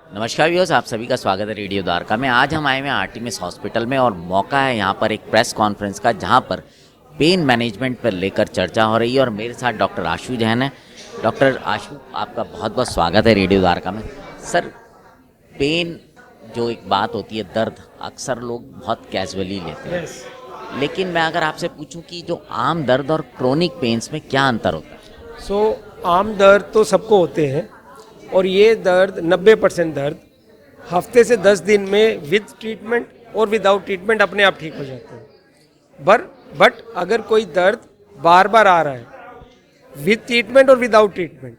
नमस्कार व्यूअर्स, आप सभी का स्वागत है रेडियो द्वारका में। आज हम आए हुए हैं आर्टिमिस हॉस्पिटल में और मौका है यहाँ पर एक प्रेस कॉन्फ्रेंस का, जहाँ पर पेन मैनेजमेंट पर लेकर चर्चा हो रही है और मेरे साथ डॉक्टर आशु जैन है। डॉक्टर आशु, आपका बहुत बहुत स्वागत है रेडियो द्वारका में। सर, पेन जो एक बात होती है, दर्द, अक्सर लोग बहुत कैजुअली लेते हैं। लेकिन मैं अगर आपसे पूछूं कि जो आम दर्द और क्रोनिक पेन्स में क्या अंतर होता है? आम दर्द तो सबको होते हैं और ये दर्द 90% दर्द हफ्ते से 10 दिन में विद ट्रीटमेंट और विदाउट ट्रीटमेंट अपने आप ठीक हो जाते हैं। बट अगर कोई दर्द बार बार आ रहा है विद ट्रीटमेंट और विदाउट ट्रीटमेंट,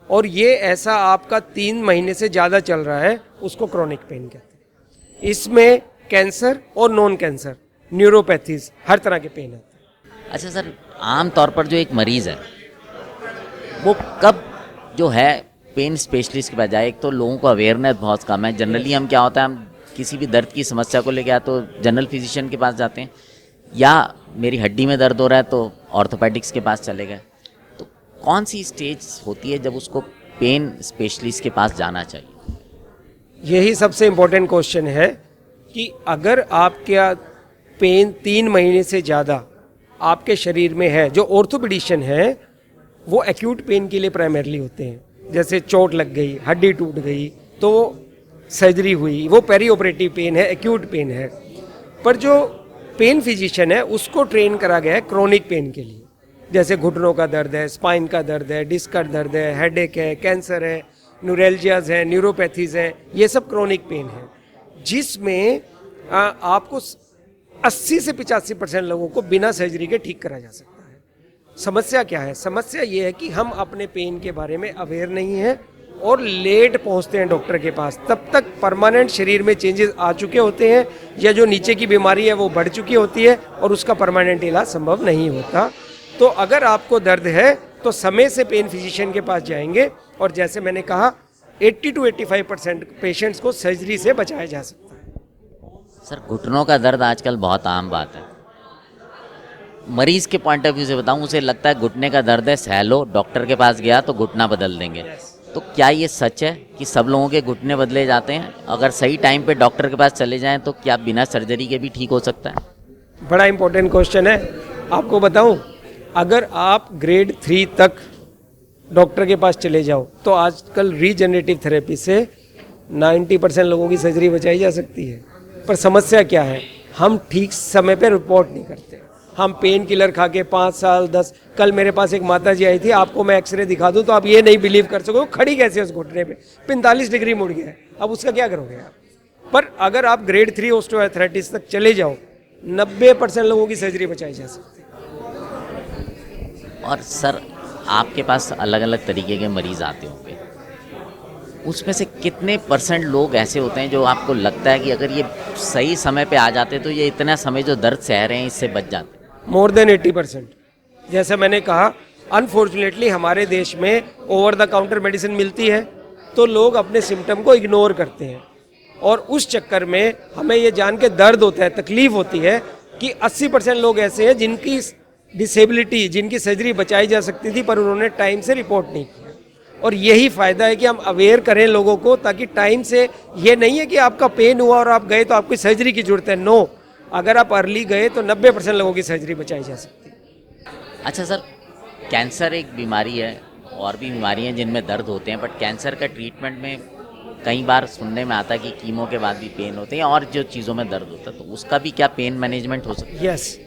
और ये ऐसा आपका 3 महीने से ज़्यादा चल रहा है, उसको क्रोनिक पेन कहते हैं। इसमें कैंसर और नॉन कैंसर, न्यूरोपैथीज, हर तरह के पेन आते हैं। अच्छा सर, आम तौर पर जो एक मरीज़ है वो कब जो है पेन स्पेशलिस्ट के पास जाए? एक तो लोगों को अवेयरनेस बहुत कम है। जनरली हम क्या होता है, हम किसी भी दर्द की समस्या को लेकर तो जनरल फिजिशियन के पास जाते हैं, या मेरी हड्डी में दर्द हो रहा है तो ऑर्थोपेडिक्स के पास चले गए। तो कौन सी स्टेज होती है जब उसको पेन स्पेशलिस्ट के पास जाना चाहिए? यही सबसे इम्पोर्टेंट क्वेश्चन है कि अगर आपका पेन 3 महीने से ज़्यादा आपके शरीर में है, जो ऑर्थोपेडिशियन है वो एक्यूट पेन के लिए प्राइमरली होते हैं। जैसे चोट लग गई, हड्डी टूट गई तो सर्जरी हुई, वो पेरी ऑपरेटिव पेन है, एक्यूट पेन है। पर जो पेन फिजिशियन है उसको ट्रेन करा गया है क्रोनिक पेन के लिए। जैसे घुटनों का दर्द है, स्पाइन का दर्द है, डिस्क का दर्द है, हेडेक है, कैंसर है, न्यूरैल्जियाज है, न्यूरोपैथीज है, ये सब क्रोनिक पेन है, जिसमें आपको 80 से 85% लोगों को बिना सर्जरी के ठीक करा जा सकता है। समस्या क्या है? समस्या ये है कि हम अपने पेन के बारे में अवेयर नहीं है और लेट पहुंचते हैं डॉक्टर के पास। तब तक परमानेंट शरीर में चेंजेस आ चुके होते हैं, या जो नीचे की बीमारी है वो बढ़ चुकी होती है और उसका परमानेंट इलाज संभव नहीं होता। तो अगर आपको दर्द है तो समय से पेन फिजिशियन के पास जाएंगे, और जैसे मैंने कहा 80 to 85% पेशेंट्स को सर्जरी से बचाया जा सकता है। सर, घुटनों का दर्द आजकल बहुत आम बात है। मरीज के पॉइंट ऑफ व्यू से बताऊं, उसे लगता है घुटने का दर्द है, सह लो, डॉक्टर के पास गया तो घुटना बदल देंगे। तो क्या ये सच है कि सब लोगों के घुटने बदले जाते हैं? अगर सही टाइम पे डॉक्टर के पास चले जाएं तो क्या बिना सर्जरी के भी ठीक हो सकता है? बड़ा इंपॉर्टेंट क्वेश्चन है। आपको बताऊं, अगर आप ग्रेड 3 तक डॉक्टर के पास चले जाओ तो आजकल रीजनरेटिव थेरेपी से 90% लोगों की सर्जरी बचाई जा सकती है। पर समस्या क्या है? हम ठीक समय पे रिपोर्ट नहीं करते। हम पेन किलर खा के 5 साल 10, कल मेरे पास एक माता जी आई थी, आपको मैं एक्सरे दिखा दूं तो आप ये नहीं बिलीव कर सको खड़ी कैसे उस घुटने पे 45 डिग्री मुड़ गया है। अब उसका क्या करोगे आप? पर अगर आप ग्रेड 3 ऑस्टियोआर्थराइटिस तक चले जाओ, 90% लोगों की सर्जरी बचाई जा सकती है। और सर, आपके पास अलग अलग तरीके के मरीज आते होंगे, उसमें से कितने % लोग ऐसे होते हैं जो आपको लगता है कि अगर ये सही समय पे आ जाते तो ये इतना समय जो दर्द सह रहे हैं इससे बच जाते? More than 80%। जैसे मैंने कहा, अनफॉर्चुनेटली हमारे देश में ओवर द काउंटर मेडिसिन मिलती है तो लोग अपने सिम्टम को इग्नोर करते हैं, और उस चक्कर में हमें ये जान के दर्द होता है, तकलीफ होती है कि 80% लोग ऐसे हैं जिनकी डिसेबिलिटी, जिनकी सर्जरी बचाई जा सकती थी पर उन्होंने टाइम से रिपोर्ट नहीं किया। और यही फ़ायदा है कि हम अवेयर करें लोगों को, ताकि टाइम से, ये नहीं है कि आपका पेन हुआ और आप गए तो आपकी सर्जरी की जरूरत है। नो, अगर आप अर्ली गए तो 90% लोगों की सर्जरी बचाई जा सकती है। अच्छा सर, कैंसर एक बीमारी है, और भी बीमारी हैं जिनमें दर्द होते हैं, बट कैंसर का ट्रीटमेंट में कई बार सुनने में आता है कि कीमो के बाद भी पेन होते हैं और जो चीज़ों में दर्द होता है, तो उसका भी क्या पेन मैनेजमेंट हो सकता है? यस,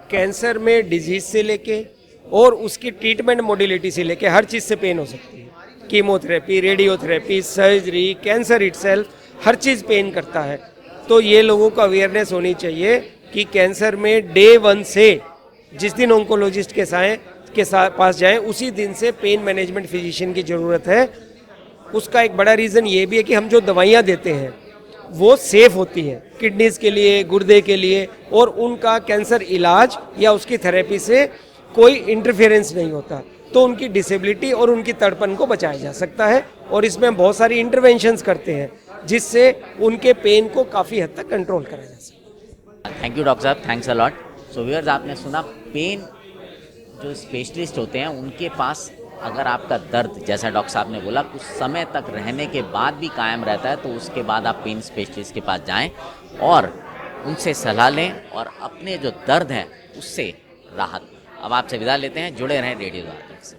कैंसर में डिजीज से लेके और उसकी ट्रीटमेंट मोडिलिटी से लेके हर चीज़ से पेन हो सकती है। Chemotherapy, radiotherapy, surgery, cancer itself, हर चीज़ पेन करता है। तो ये लोगों को अवेयरनेस होनी चाहिए कि कैंसर में डे 1 से, जिस दिन ऑन्कोलॉजिस्ट के पास जाएं, उसी दिन से पेन मैनेजमेंट फिजिशियन की ज़रूरत है। उसका एक बड़ा रीज़न ये भी है कि हम जो दवाइयाँ देते हैं वो सेफ़ होती हैं किडनीज के लिए, गुर्दे के लिए, और उनका कैंसर इलाज या उसकी थेरेपी से कोई इंटरफेरेंस नहीं होता, तो उनकी डिसेबिलिटी और उनकी तड़पन को बचाया जा सकता है। और इसमें हम बहुत सारी इंटरवेंशंस करते हैं जिससे उनके पेन को काफ़ी हद तक कंट्रोल करा जा सकता है। थैंक यू डॉक्टर साहब, thanks a lot. So viewers, आपने सुना, पेन जो स्पेशलिस्ट होते हैं उनके पास अगर आपका दर्द जैसा डॉक्टर साहब ने बोला कुछ समय तक रहने के बाद भी कायम रहता है तो उसके बाद आप पेन स्पेशलिस्ट के पास जाएं और उनसे सलाह लें और अपने जो दर्द है उससे राहत। अब आपसे विदा लेते हैं, जुड़े रहें रेडियो द्वारका से।